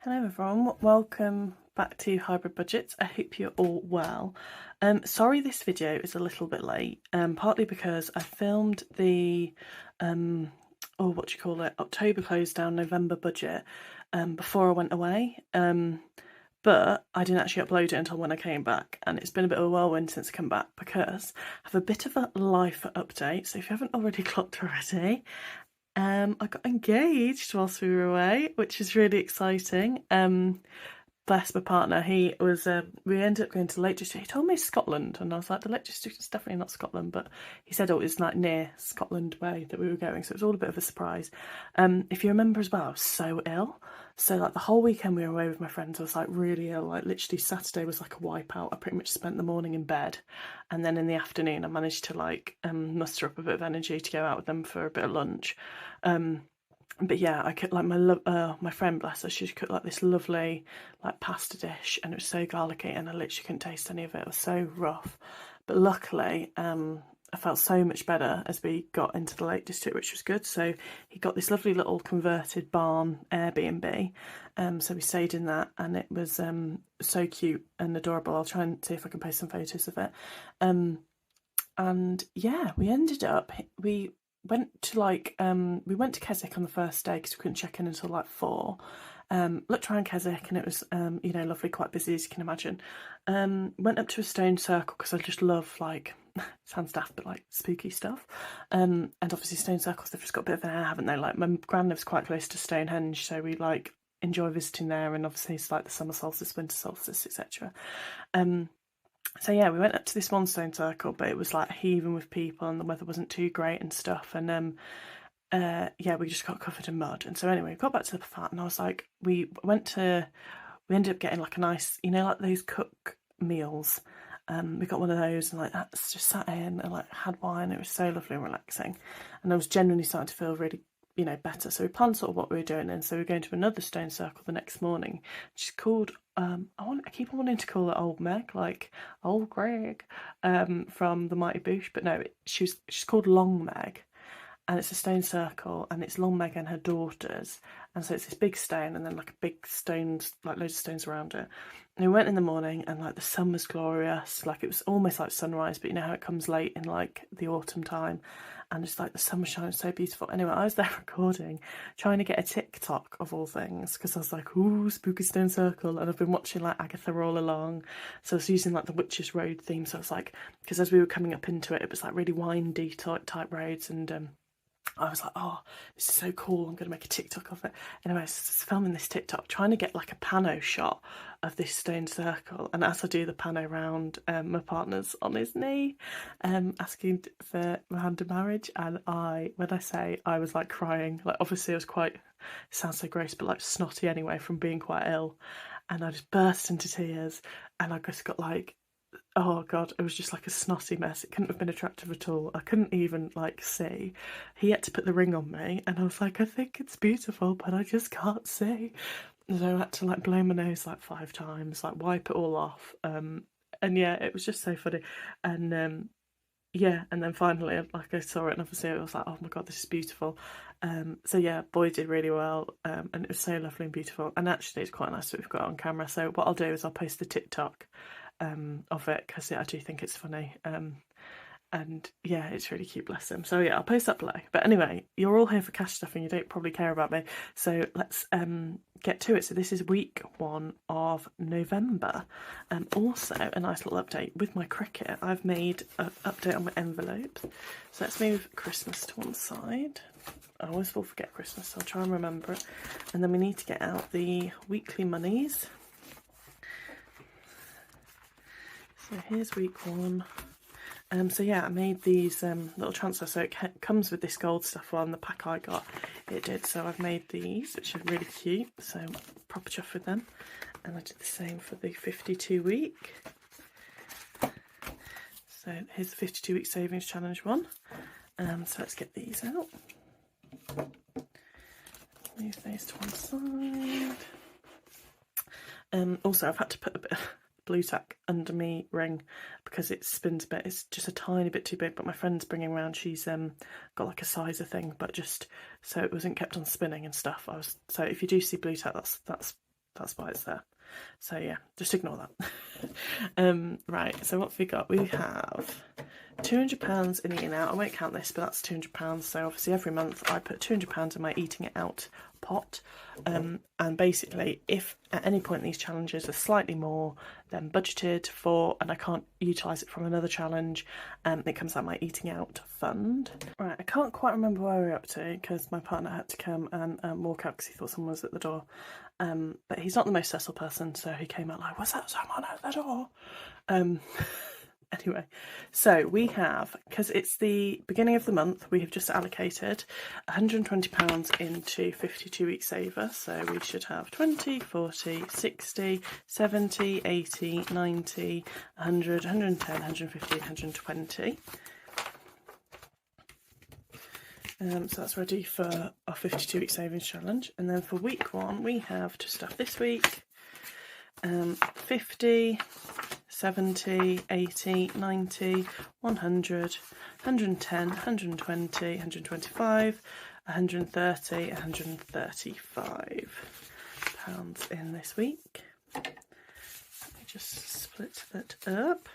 Hello everyone, welcome back to Hybrid Budgets. I hope you're all well. Sorry this video is a little bit late, partly because I filmed the October close down, November budget before I went away. But I didn't actually upload it until when I came back, and it's been a bit of a whirlwind since I come back because I have a bit of a life update. So if you haven't already clocked already, I got engaged whilst we were away, which is really exciting. Bless my partner, he was, we ended up going to the Lake District. He told me Scotland, and I was like, the Lake District is definitely not Scotland, but he said, oh, it's like near Scotland way that we were going, so it was all a bit of a surprise. If you remember as well, I was so ill. So like the whole weekend we were away with my friends, I was like really ill, like literally Saturday was like a wipeout. I pretty much spent the morning in bed, and then in the afternoon I managed to like muster up a bit of energy to go out with them for a bit of lunch. But yeah, I cooked like my friend, bless her, she cooked like this lovely like pasta dish, and it was so garlicky, and I literally couldn't taste any of it. It was so rough, but luckily I felt so much better as we got into the Lake District, which was good. So he got this lovely little converted barn Airbnb, so we stayed in that, and it was so cute and adorable. I'll try and see if I can post some photos of it. And yeah, we ended up, we went to Keswick on the first day because we couldn't check in until like 4. Looked around Keswick, and it was lovely, quite busy as you can imagine. Went up to a stone circle because I just love, like, sounds daft, but like spooky stuff. And obviously stone circles, they've just got a bit of an air, haven't they? Like my gran lives quite close to Stonehenge, so we like enjoy visiting there, and obviously it's like the summer solstice, winter solstice, etc. So yeah, we went up to this one stone circle, but it was like heaving with people, and the weather wasn't too great and stuff. And yeah, we just got covered in mud. And so anyway, we got back to the flat, and I was like, we ended up getting like a nice, like those cook meals. We got one of those, and like that's just sat in and like had wine. It was so lovely and relaxing, and I was genuinely starting to feel really better. So we planned sort of what we were doing, and so we were going to another stone circle the next morning, which is called I keep wanting to call it Old Meg, like Old Greg, from the Mighty Boosh, but no, she's called Long Meg, and it's a stone circle, and it's Long Meg and her daughters, and so it's this big stone, and then like a big stones, like loads of stones around it. And we went in the morning, and like the sun was glorious, like it was almost like sunrise, but you know how it comes late in like the autumn time, and it's like the sun was shining so beautiful. Anyway, I was there recording, trying to get a TikTok of all things, because I was like, ooh, spooky stone circle, and I've been watching like Agatha all along, so I was using like the Witches Road theme. So I was like, because as we were coming up into it, it was like really windy type roads, and I was like, oh, this is so cool, I'm going to make a TikTok of it. Anyway, I was filming this TikTok, trying to get like a pano shot of this stone circle, and as I do the pano round, my partner's on his knee, asking for my hand in marriage, and when I say I was like crying, like obviously I was quite, it sounds so gross, but like snotty anyway from being quite ill, and I just burst into tears, and I just got like, oh god, it was just like a snotty mess. It couldn't have been attractive at all. I couldn't even like see. He had to put the ring on me, and I was like, I think it's beautiful, but I just can't see. So I had to like blow my nose like 5 times, like wipe it all off. And yeah, it was just so funny. And yeah, and then finally, like I saw it, and obviously I was like, oh my god, this is beautiful. So yeah, boy did really well, and it was so lovely and beautiful. And actually, it's quite nice that we've got it on camera. So what I'll do is I'll post the TikTok of it, because I do think it's funny, and yeah, it's really cute, bless him. So yeah, I'll post that below. But anyway, you're all here for cash stuff, and you don't probably care about me, so let's get to it. So this is week 1 of November. Also a nice little update with my Cricut. I've made an update on my envelopes, so let's move Christmas to one side. I always will forget Christmas, so I'll try and remember it. And then we need to get out the weekly monies. So here's week 1. So yeah, I made these little transfers, so it comes with this gold stuff. Well, in the pack I got, it did. So I've made these, which are really cute. So proper chuffed with them. And I did the same for the 52 week. So here's the 52 week savings challenge one. So let's get these out. Move those to one side. Also, I've had to put a bit blue tack under me ring because it spins a bit. It's just a tiny bit too big, but my friend's bringing around, she's got like a sizer thing, but just so it wasn't kept on spinning and stuff. So if you do see blue tack, that's why it's there. So yeah, just ignore that. Right, so what have we got? We have £200 in eating out. I won't count this, but that's £200. So obviously every month I put £200 in my eating it out pot. And basically, if at any point these challenges are slightly more than budgeted for, and I can't utilise it from another challenge, it comes out my eating out fund. Right, I can't quite remember where we're up to because my partner had to come and walk out because he thought someone was at the door. But he's not the most stressful person, so he came out like, "Was that someone at the door?" Anyway, so we have, because it's the beginning of the month, we have just allocated £120 into 52-week saver. So we should have 20, 40, 60, 70, 80, 90, 100, 110, 150, 120. So that's ready for our 52-week savings challenge. And then for week 1, we have to stuff this week 50, 70, 80, 90, 100, 110, 120, 125, 130, 135 pounds in this week. Let me just split that up.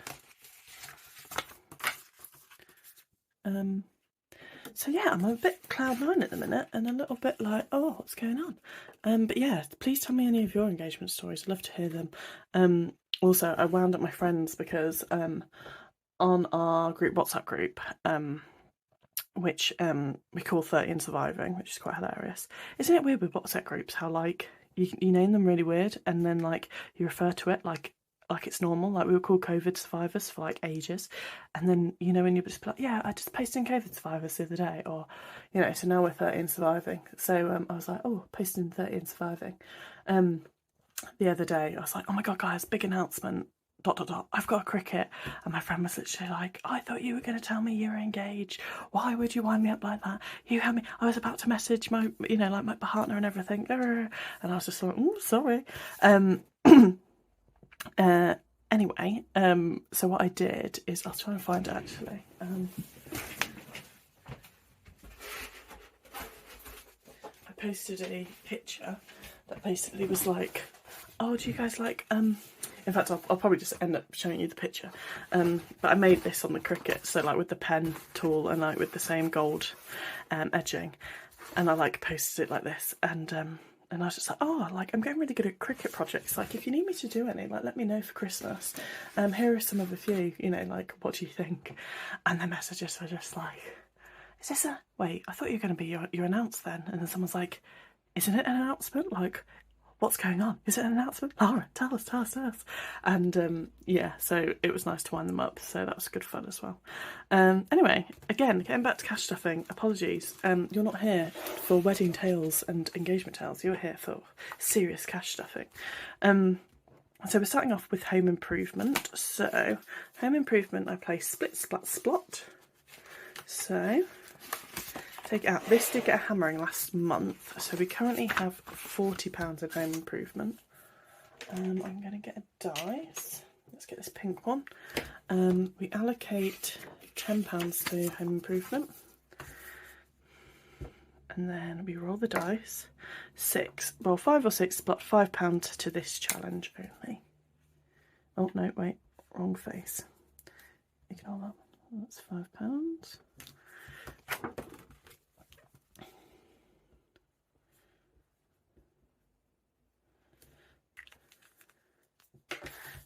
So yeah, I'm a bit cloud nine at the minute and a little bit like, oh, what's going on? But yeah, please tell me any of your engagement stories. I'd love to hear them. Also, I wound up my friends because on our group WhatsApp group, which we call 30 and Surviving, which is quite hilarious. Isn't it weird with WhatsApp groups how like you name them really weird and then like you refer to it like it's normal? Like we were called COVID survivors for like ages, and then when you just be like, yeah, I just posted in COVID survivors the other day, or so now we're 30 and Surviving. So I was like, oh, posted in 30 and Surviving the other day. I was like, oh my god guys, big announcement, ... I've got a cricket. And my friend was literally like, I thought you were going to tell me you were engaged. Why would you wind me up like that? You had me, I was about to message my like my partner and everything, and I was just like, oh, sorry. Anyway, so what I did is, I'll try and find it actually. I posted a picture that basically was like, oh, do you guys like, in fact, I'll probably just end up showing you the picture. But I made this on the Cricut, so like with the pen tool and like with the same gold edging, and I like posted it like this, and I was just like, oh, like I'm getting really good at Cricut projects. Like if you need me to do any, like let me know for Christmas. Here are some of a few, like what do you think? And the messages were just like, is this a, wait, I thought you were going to be your announce then. And then someone's like, isn't it an announcement? Like, what's going on? Is it an announcement? Laura, tell us. And yeah, so it was nice to wind them up. So that was good fun as well. Anyway, again, getting back to cash stuffing, apologies. You're not here for wedding tales and engagement tales. You're here for serious cash stuffing. So we're starting off with home improvement. So home improvement, I play Split, Splat, Splot. So take it out. This did get a hammering last month, so we currently have £40 in home improvement. I'm going to get a dice. Let's get this pink one. We allocate £10 to home improvement, and then we roll the dice. 5 or 6, but £5 to this challenge only. Oh no, wait, wrong face. Ignore that. That's £5.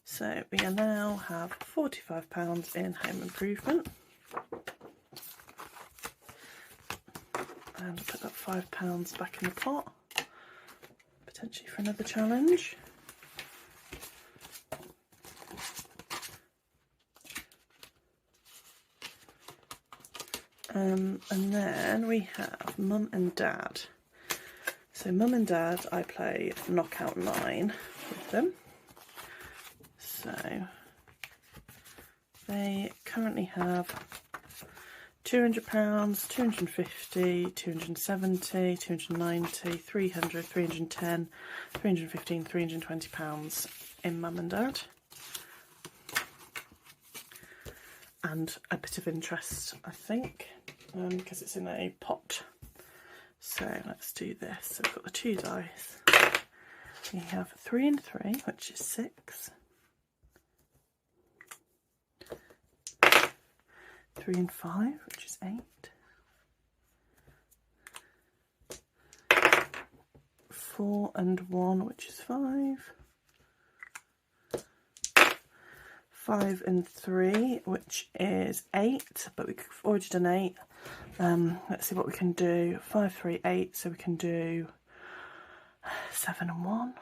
So we now have £45 in home improvement, and put that £5 back in the pot, potentially for another challenge. And then we have Mum and Dad. So Mum and Dad, I play Knockout 9 with them. So they currently have £200, 250, 270, 290, 300, 310, 315, £320 in Mum and Dad. and a bit of interest, I think, because it's in a pot. So let's do this. So we've got the 2 dice. We have 3 and 3, which is 6. 3 and 5, which is 8. 4 and 1, which is 5. 5 and 3, which is 8, but we've already done 8. Let's see what we can do. 5, 3, 8, so we can do 7 and 1.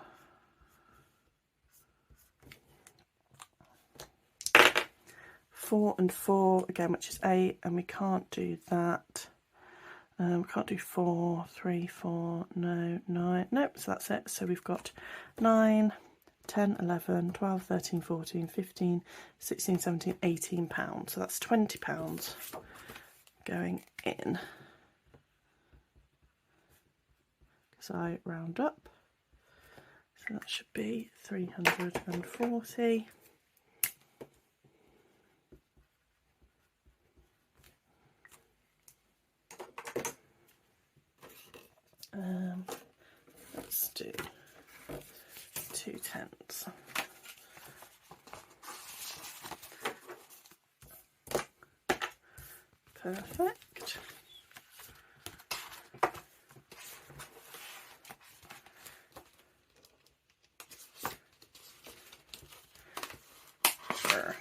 4 and 4, again, which is 8, and we can't do that. We can't do 4, 3, 4, no, 9, nope, so that's it. So we've got 9, 10, 11, 12, 13, 14, 15, 16, 17, 18 pounds. So that's 20 pounds going in. Because I round up. So that should be 340. Let's do 2 tenths. Perfect. Sure.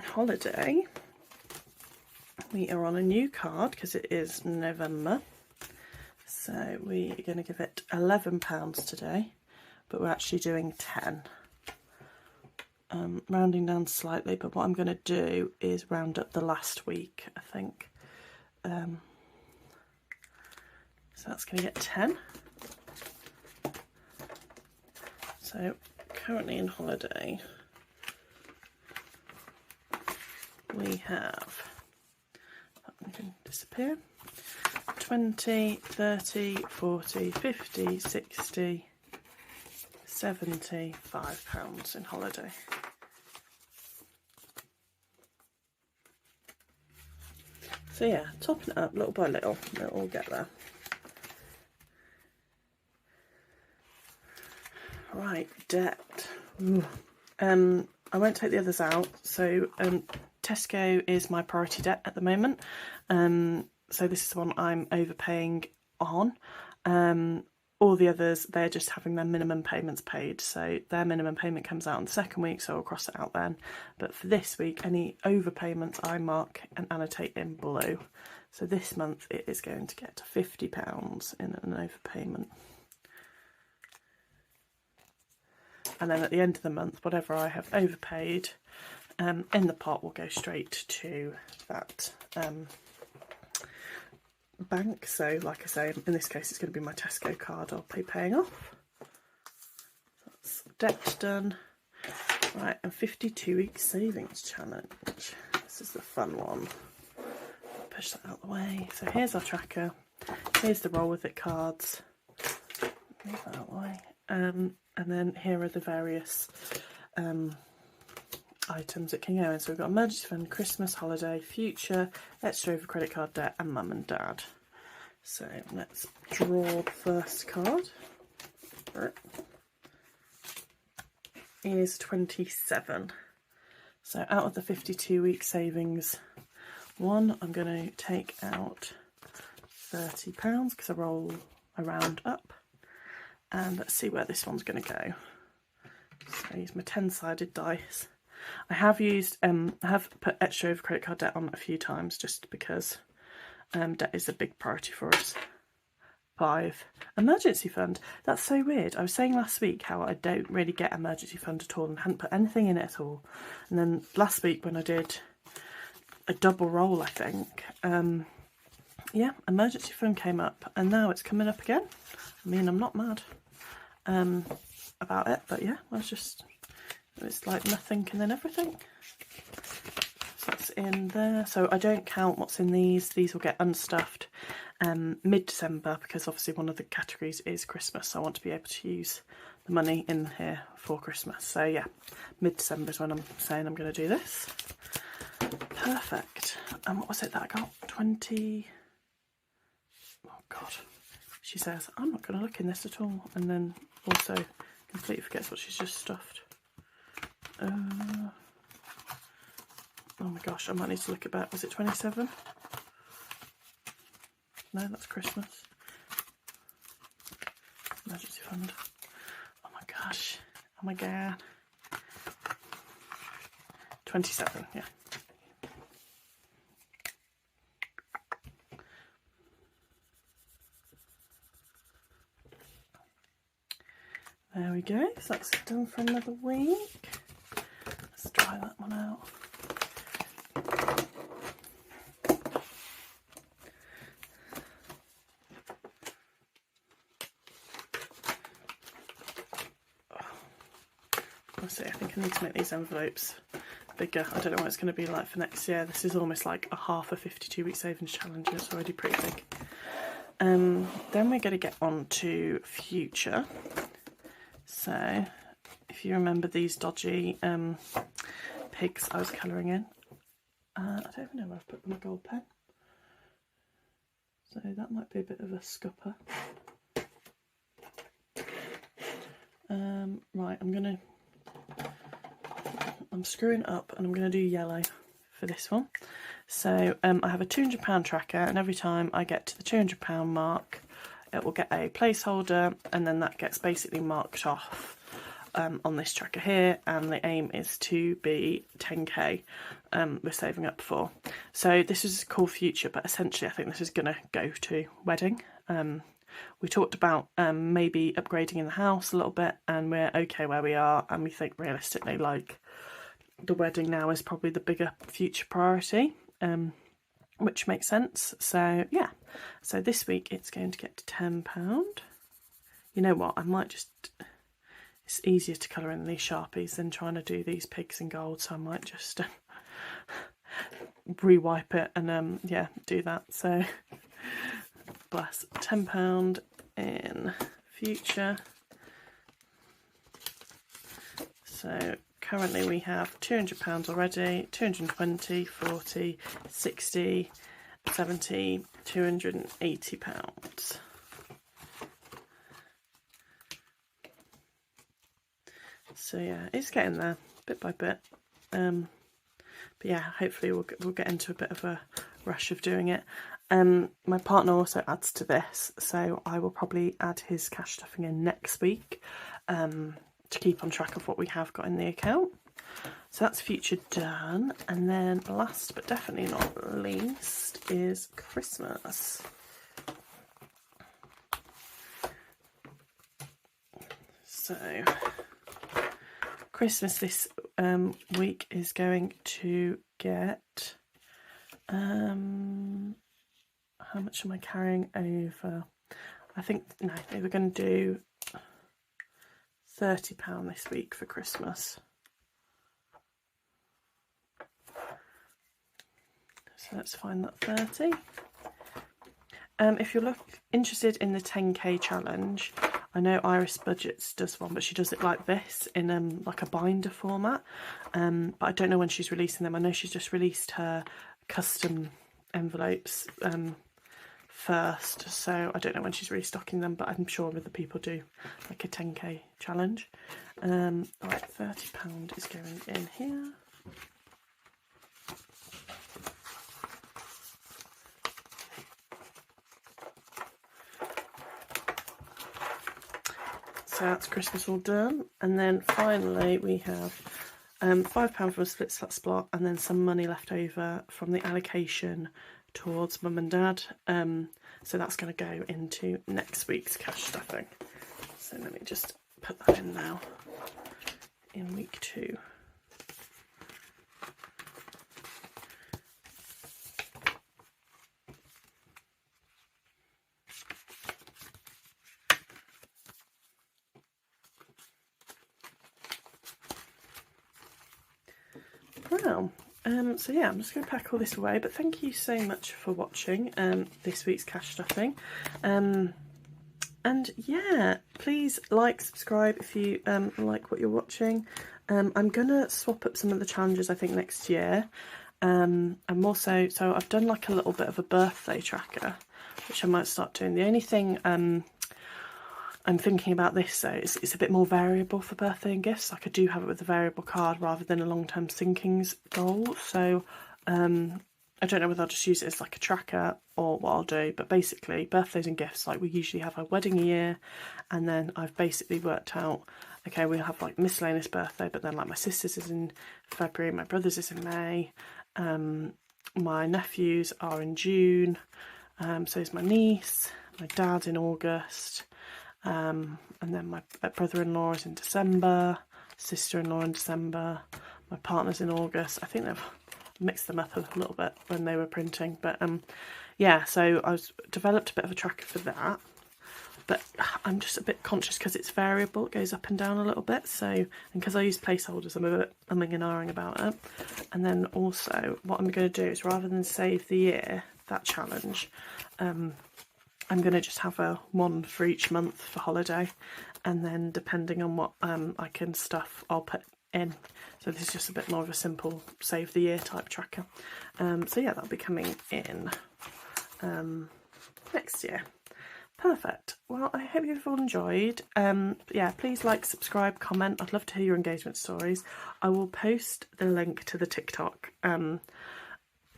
Holiday. We are on a new card because it is November. So we are going to give it £11 today, but we're actually doing 10. Rounding down slightly, but what I'm going to do is round up the last week, I think. So that's going to get 10. So currently in holiday, we have, that can disappear, 20, 30, 40, 50, 60, 75 pounds in holiday. So yeah, topping it up little by little, it'll all get there. Right, debt. Ooh. I won't take the others out. So Tesco is my priority debt at the moment. So this is the one I'm overpaying on. All the others, they're just having their minimum payments paid. So their minimum payment comes out on the second week, so I'll cross it out then. But for this week, any overpayments I mark and annotate in blue. So this month it is going to get £50 in an overpayment. And then at the end of the month, whatever I have overpaid in the pot will go straight to that bank. So like I say, in this case it's going to be my Tesco card I'll be paying off. That's debt done. Right, and 52-week savings challenge. This is the fun one. Push that out of the way. So here's our tracker. Here's the roll with it cards. Move that out of the way. And then here are the various items that can go in. So we've got emergency fund, Christmas, holiday, future, extra over credit card debt, and mum and dad. So let's draw the first card. Is 27. So out of the 52-week savings one, I'm going to take out £30 because I round up. And let's see where this one's going to go. So I use my 10-sided dice. I have put extra over credit card debt on a few times just because debt is a big priority for us. 5. Emergency fund. That's so weird. I was saying last week how I don't really get emergency fund at all and hadn't put anything in it at all. And then last week when I did a double roll, I think, yeah, emergency fund came up and now it's coming up again. I mean, I'm not mad about it, but yeah, it's like nothing and then everything. So that's in there. So I don't count what's in these. These will get unstuffed mid-December because obviously one of the categories is Christmas. So I want to be able to use the money in here for Christmas. So yeah, mid-December is when I'm saying I'm going to do this. Perfect. And what was it that I got? 20... Oh God. She says, I'm not going to look in this at all. And then also completely forgets what she's just stuffed. Oh my gosh, I might need to look it back. Was it 27? No, that's Christmas. Emergency fund. Oh my gosh. Oh my god. 27, yeah. There we go. So that's done for another week. Let's try that one out. Let's see, I think I need to make these envelopes bigger. I don't know what it's going to be like for next year. This is almost like a half a 52-week savings challenge, and it's already pretty big. Then we're going to get on to future. So, if you remember these dodgy pigs I was colouring in, I don't even know where I've put my gold pen. So that might be a bit of a scupper. Right, I'm screwing up and I'm going to do yellow for this one. So I have a £200 tracker, and every time I get to the £200 mark, it will get a placeholder, and then that gets basically marked off on this tracker here, and the aim is to be 10k we're saving up for. So this is called future, but essentially I think this is going to go to wedding. We talked about maybe upgrading in the house a little bit, and we're okay where we are, and we think realistically like the wedding now is probably the bigger future priority, which makes sense. So yeah, so this week it's going to get to £10. You know what, I might just, it's easier to colour in these Sharpies than trying to do these pigs in gold, so I might just re-wipe it and yeah, do that. So bless, £10 in future. So currently we have £200 already, 220, 40, 60, 70, £280. So yeah, it's getting there bit by bit. But yeah, hopefully we'll get into a bit of a rush of doing it. My partner also adds to this, so I will probably add his cash stuffing in next week to keep on track of what we have got in the account. So that's future done. And then last but definitely not least is Christmas. So Christmas this week is going to get, how much am I carrying over? I think, no, we're going to do £30 this week for Christmas. So let's find that 30. If you're interested in the 10k challenge, I know GroundedBudgets does one, but she does it like this in like a binder format. But I don't know when she's releasing them. I know she's just released her custom envelopes first, so I don't know when she's restocking them, but I'm sure other people do like a 10k challenge. Right, £30 is going in here. So that's Christmas all done, and then finally we have £5 from a Splot, and then some money left over from the allocation towards mum and dad. So that's going to go into next week's cash stuffing. So let me just put that in now, in week 2. Wow. So yeah, I'm just going to pack all this away, but thank you so much for watching this week's cash stuffing. And yeah, please like, subscribe if you like what you're watching. I'm gonna swap up some of the challenges I think next year. I'm also, so I've done like a little bit of a birthday tracker, which I might start doing. The only thing I'm thinking about this, so it's a bit more variable for birthday and gifts. Like I do have it with a variable card rather than a long-term sinkings goal. So I don't know whether I'll just use it as like a tracker or what I'll do, but basically birthdays and gifts, like we usually have a wedding a year, and then I've basically worked out, okay, we'll have like miscellaneous birthday, but then like my sister's is in February, my brother's is in May, my nephews are in June, so is my niece, my dad's in August, and then my brother-in-law is in December, sister-in-law in December, my partner's in August. I think they've mixed them up a little bit when they were printing, but yeah, so I developed a bit of a tracker for that, but I'm just a bit conscious because it's variable, it goes up and down a little bit, so, and because I use placeholders, I'm a bit umming and ahhing about it. And then also what I'm going to do is, rather than save the year, that challenge, I'm going to just have one for each month for holiday, and then depending on what I can stuff, I'll put in. So this is just a bit more of a simple save the year type tracker. So yeah, that'll be coming in next year. Perfect. Well, I hope you've all enjoyed. Yeah, please like, subscribe, comment. I'd love to hear your engagement stories. I will post the link to the TikTok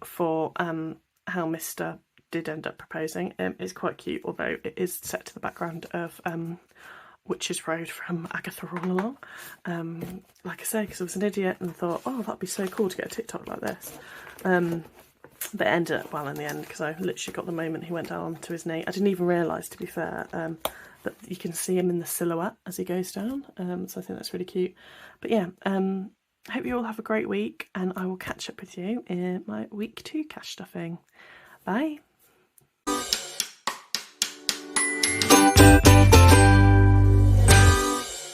for how Mr. did end up proposing. It's quite cute, although it is set to the background of Witch's Road from Agatha All Along. Like I say, because I was an idiot and thought, oh, that'd be so cool to get a TikTok like this. But it ended up well in the end, because I literally got the moment he went down to his knee. I didn't even realise, to be fair, that you can see him in the silhouette as he goes down. So I think that's really cute. But yeah, I hope you all have a great week, and I will catch up with you in my week 2 cash stuffing. Bye.